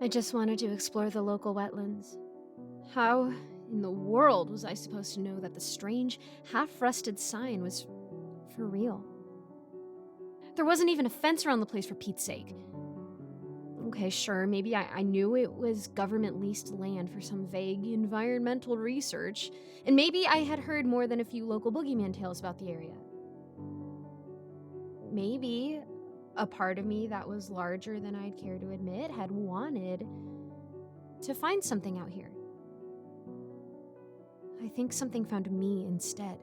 I just wanted to explore the local wetlands. How in the world was I supposed to know that the strange, half-rusted sign was for real? There wasn't even a fence around the place, for Pete's sake. Okay, sure, maybe I knew it was government-leased land for some vague environmental research, and maybe I had heard more than a few local boogeyman tales about the area. Maybe a part of me that was larger than I'd care to admit had wanted to find something out here. I think something found me instead.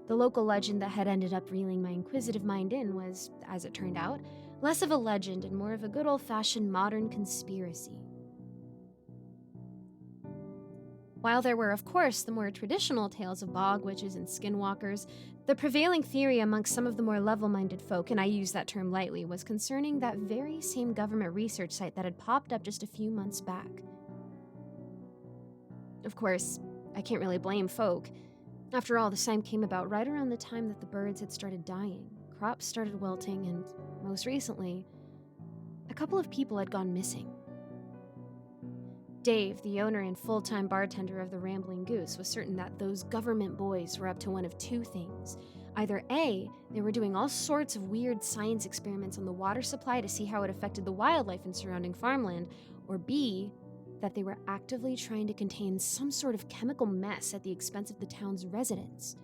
The local legend that had ended up reeling my inquisitive mind in was, as it turned out, less of a legend and more of a good old-fashioned modern conspiracy. While there were, of course, the more traditional tales of bog witches and skinwalkers, the prevailing theory amongst some of the more level-minded folk, and I use that term lightly, was concerning that very same government research site that had popped up just a few months back. Of course, I can't really blame folk. After all, the sign came about right around the time that the birds had started dying, crops started wilting, and, most recently, a couple of people had gone missing. Dave, the owner and full-time bartender of the Rambling Goose, was certain that those government boys were up to one of two things. Either A, they were doing all sorts of weird science experiments on the water supply to see how it affected the wildlife in surrounding farmland, or B, that they were actively trying to contain some sort of chemical mess at the expense of the town's residents.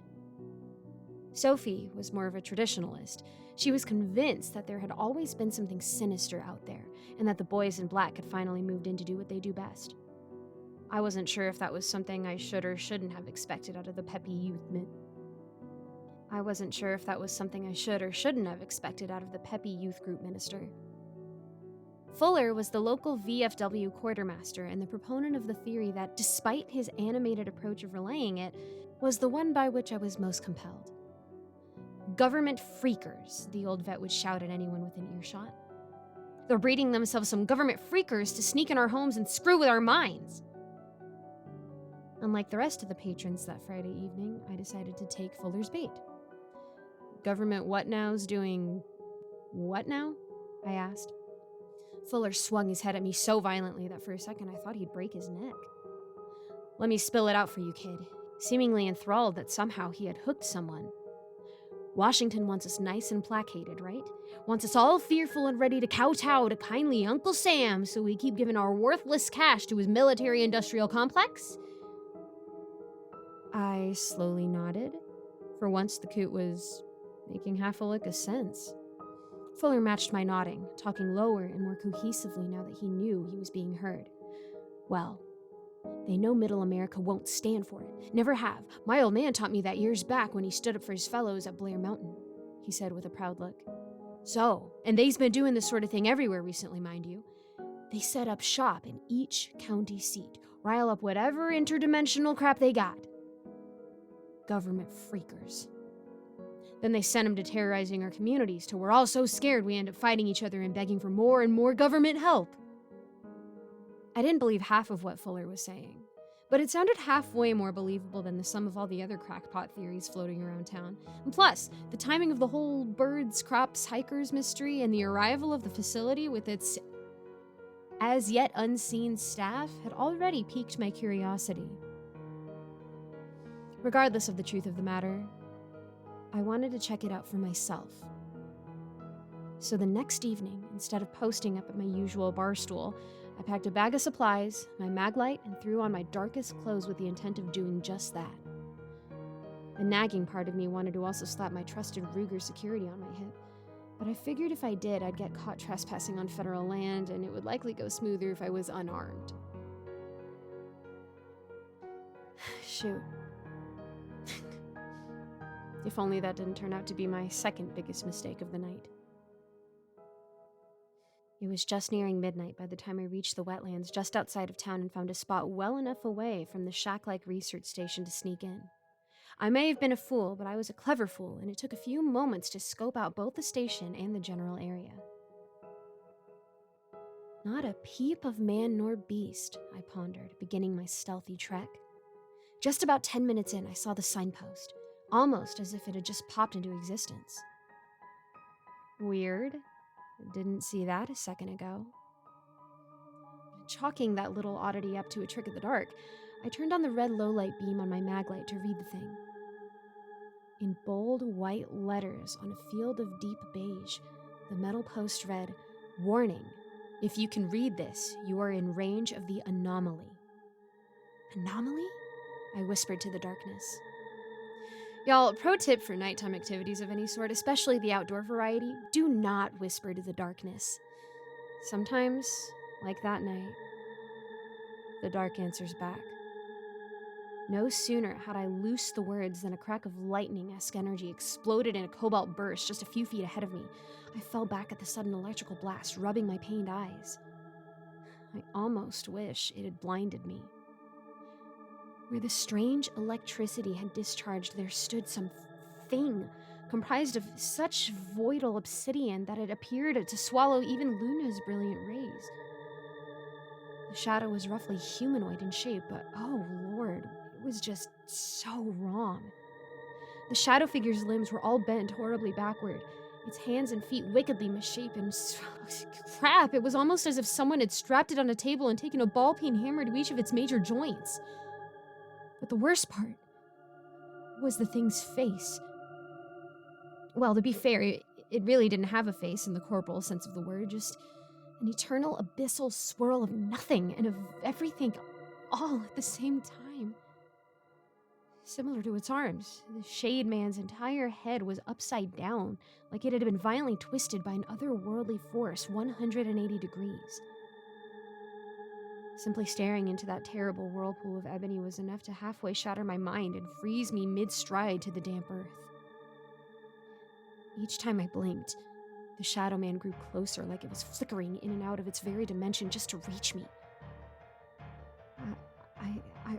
Sophie was more of a traditionalist. She was convinced that there had always been something sinister out there, and that the boys in black had finally moved in to do what they do best. I wasn't sure if that was something I should or shouldn't have expected out of the peppy youth group minister. Fuller was the local VFW quartermaster and the proponent of the theory that, despite his animated approach of relaying it, was the one by which I was most compelled. Government freakers, the old vet would shout at anyone within earshot. They're breeding themselves some government freakers to sneak in our homes and screw with our minds. Unlike the rest of the patrons that Friday evening, I decided to take Fuller's bait. Government what now's doing what now? I asked. Fuller swung his head at me so violently that for a second I thought he'd break his neck. Let me spill it out for you, kid, seemingly enthralled that somehow he had hooked someone. Washington wants us nice and placated, right? Wants us all fearful and ready to kowtow to kindly Uncle Sam so we keep giving our worthless cash to his military-industrial complex? I slowly nodded. For once, the coot was making half a lick of sense. Fuller matched my nodding, talking lower and more cohesively now that he knew he was being heard. Well, they know Middle America won't stand for it. Never have. My old man taught me that years back when he stood up for his fellows at Blair Mountain, he said with a proud look. So, and they's been doing this sort of thing everywhere recently, mind you. They set up shop in each county seat, rile up whatever interdimensional crap they got. Government freakers. Then they send them to terrorizing our communities till we're all so scared we end up fighting each other and begging for more and more government help. I didn't believe half of what Fuller was saying, but it sounded halfway more believable than the sum of all the other crackpot theories floating around town. And plus, the timing of the whole birds, crops, hikers mystery and the arrival of the facility with its as yet unseen staff had already piqued my curiosity. Regardless of the truth of the matter, I wanted to check it out for myself. So the next evening, instead of posting up at my usual bar stool, I packed a bag of supplies, my mag light, and threw on my darkest clothes with the intent of doing just that. The nagging part of me wanted to also slap my trusted Ruger security on my hip, but I figured if I did, I'd get caught trespassing on federal land, and it would likely go smoother if I was unarmed. Shoot. If only that didn't turn out to be my second biggest mistake of the night. It was just nearing midnight by the time I reached the wetlands just outside of town and found a spot well enough away from the shack-like research station to sneak in. I may have been a fool, but I was a clever fool, and it took a few moments to scope out both the station and the general area. Not a peep of man nor beast, I pondered, beginning my stealthy trek. Just about 10 minutes in, I saw the signpost, almost as if it had just popped into existence. Weird, Didn't see that a second ago. Chalking that little oddity up to a trick of the dark, I turned on the red low-light beam on my mag light to read the thing. In bold white letters on a field of deep beige, the metal post read, "Warning, if you can read this, you are in range of the Anomaly." Anomaly? I whispered to the darkness. Y'all, pro tip for nighttime activities of any sort, especially the outdoor variety, do not whisper to the darkness. Sometimes, like that night, the dark answers back. No sooner had I loosed the words than a crack of lightning-esque energy exploded in a cobalt burst just a few feet ahead of me. I fell back at the sudden electrical blast, rubbing my pained eyes. I almost wish it had blinded me. Where the strange electricity had discharged, there stood some thing comprised of such voidal obsidian that it appeared to swallow even Luna's brilliant rays. The shadow was roughly humanoid in shape, but oh lord, it was just so wrong. The shadow figure's limbs were all bent horribly backward, its hands and feet wickedly misshapen. Crap, it was almost as if someone had strapped it on a table and taken a ball-peen hammer to each of its major joints. But the worst part was the thing's face. Well, to be fair, it really didn't have a face in the corporal sense of the word, just an eternal abyssal swirl of nothing and of everything all at the same time. Similar to its arms, the Shade Man's entire head was upside down, like it had been violently twisted by an otherworldly force 180 degrees. Simply staring into that terrible whirlpool of ebony was enough to halfway shatter my mind and freeze me mid-stride to the damp earth. Each time I blinked, the Shadow Man grew closer, like it was flickering in and out of its very dimension just to reach me.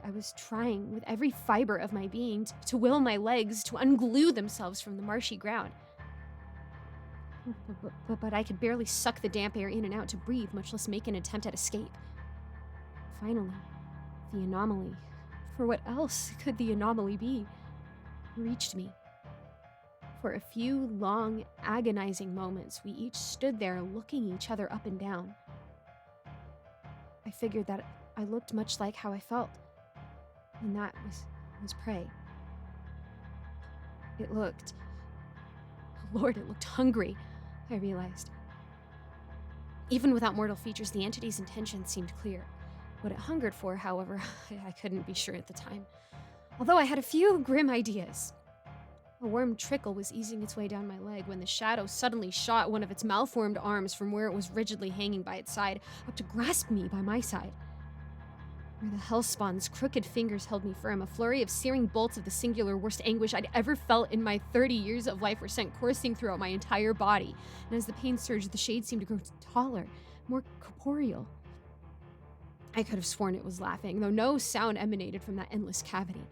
I was trying with every fiber of my being to will my legs to unglue themselves from the marshy ground. But I could barely suck the damp air in and out to breathe, much less make an attempt at escape. Finally, the Anomaly, for what else could the Anomaly be, reached me. For a few long, agonizing moments, we each stood there looking each other up and down. I figured that I looked much like how I felt, and that was prey. It looked hungry, I realized. Even without mortal features, the entity's intentions seemed clear. What it hungered for, however, I couldn't be sure at the time, although I had a few grim ideas. A warm trickle was easing its way down my leg when the shadow suddenly shot one of its malformed arms from where it was rigidly hanging by its side up to grasp me by my side. Where the hellspawn's crooked fingers held me firm, a flurry of searing bolts of the singular worst anguish I'd ever felt in my 30 years of life were sent coursing throughout my entire body, and as the pain surged, the shade seemed to grow taller, more corporeal. I could have sworn it was laughing, though no sound emanated from that endless cavity.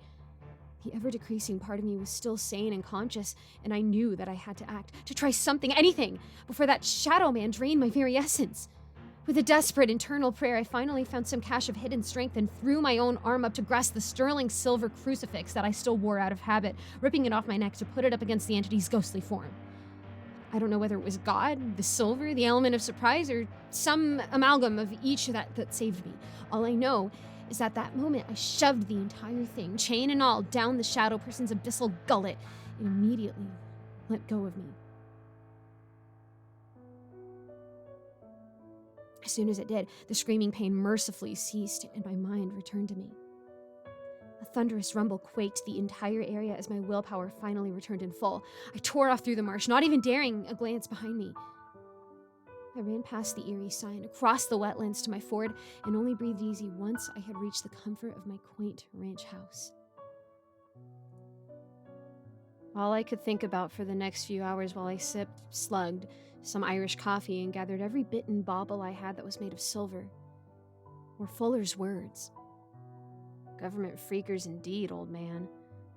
The ever-decreasing part of me was still sane and conscious, and I knew that I had to act, to try something, anything, before that Shadow Man drained my very essence. With a desperate internal prayer, I finally found some cache of hidden strength and threw my own arm up to grasp the sterling silver crucifix that I still wore out of habit, ripping it off my neck to put it up against the entity's ghostly form. I don't know whether it was God, the silver, the element of surprise, or some amalgam of each that saved me. All I know is that moment I shoved the entire thing, chain and all, down the shadow person's abyssal gullet. It immediately let go of me. As soon as it did, the screaming pain mercifully ceased and my mind returned to me. A thunderous rumble quaked the entire area as my willpower finally returned in full. I tore off through the marsh, not even daring a glance behind me. I ran past the eerie sign, across the wetlands to my ford, and only breathed easy once I had reached the comfort of my quaint ranch house. All I could think about for the next few hours while I sipped, slugged, some Irish coffee and gathered every bit and bauble I had that was made of silver were Fuller's words. "Government freakers indeed, old man,"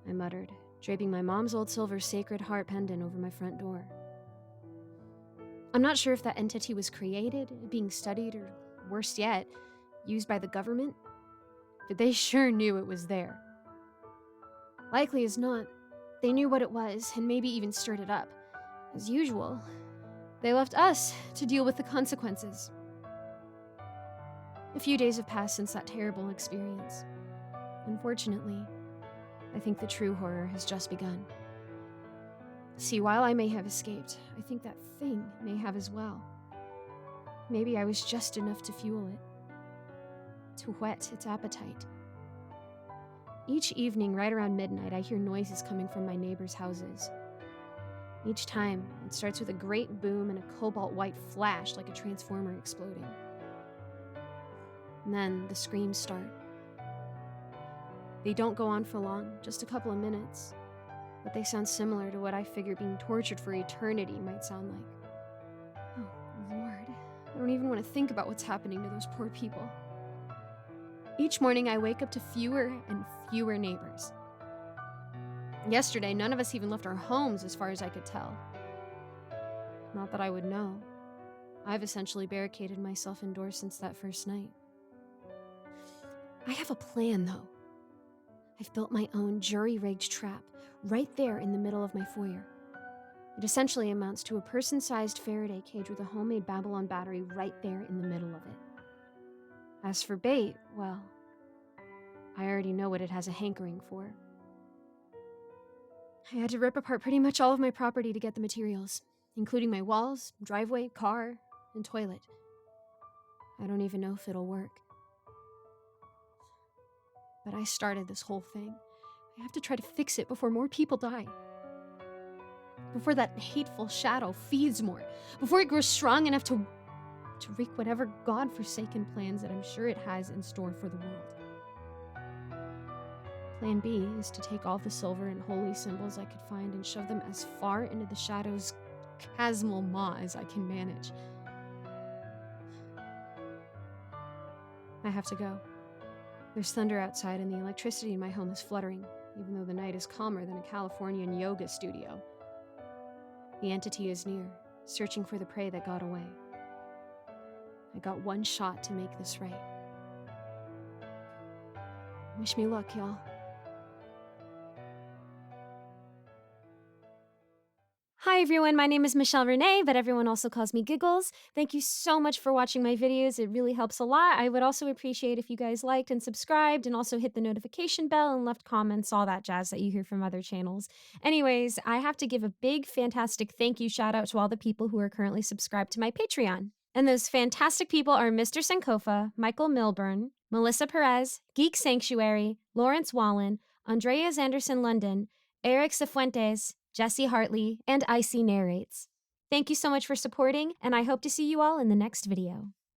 I muttered, draping my mom's old silver Sacred Heart pendant over my front door. I'm not sure if that entity was created, being studied, or worse yet, used by the government, but they sure knew it was there. Likely as not, they knew what it was and maybe even stirred it up. As usual, They left us to deal with the consequences. A few days have passed since that terrible experience. Unfortunately, I think the true horror has just begun. See, while I may have escaped, I think that thing may have as well. Maybe I was just enough to fuel it, to whet its appetite. Each evening, right around midnight, I hear noises coming from my neighbors' houses. Each time, it starts with a great boom and a cobalt white flash like a transformer exploding. And then the screams start. They don't go on for long, just a couple of minutes, but they sound similar to what I figure being tortured for eternity might sound like. Oh, Lord. I don't even want to think about what's happening to those poor people. Each morning, I wake up to fewer and fewer neighbors. Yesterday, none of us even left our homes as far as I could tell. Not that I would know. I've essentially barricaded myself indoors since that first night. I have a plan, though. I've built my own jury-rigged trap right there in the middle of my foyer. It essentially amounts to a person-sized Faraday cage with a homemade Babylon battery right there in the middle of it. As for bait, well, I already know what it has a hankering for. I had to rip apart pretty much all of my property to get the materials, including my walls, driveway, car, and toilet. I don't even know if it'll work. But I started this whole thing. I have to try to fix it before more people die. Before that hateful shadow feeds more. Before it grows strong enough to wreak whatever God-forsaken plans that I'm sure it has in store for the world. Plan B is to take all the silver and holy symbols I could find and shove them as far into the shadow's chasmal maw as I can manage. I have to go. There's thunder outside and the electricity in my home is fluttering, even though the night is calmer than a Californian yoga studio. The entity is near, searching for the prey that got away. I got one shot to make this right. Wish me luck, y'all. Hi everyone, my name is Michelle Renee, but everyone also calls me Giggles. Thank you so much for watching my videos. It really helps a lot. I would also appreciate if you guys liked and subscribed and also hit the notification bell and left comments, all that jazz that you hear from other channels. Anyways, I have to give a big, fantastic thank you shout out to all the people who are currently subscribed to my Patreon. And those fantastic people are Mr. Sankofa, Michael Milburn, Melissa Perez, Geek Sanctuary, Lawrence Wallen, Andrea Zanderson London, Eric Cifuentes, Jesse Hartley, and Icy Narrates. Thank you so much for supporting, and I hope to see you all in the next video.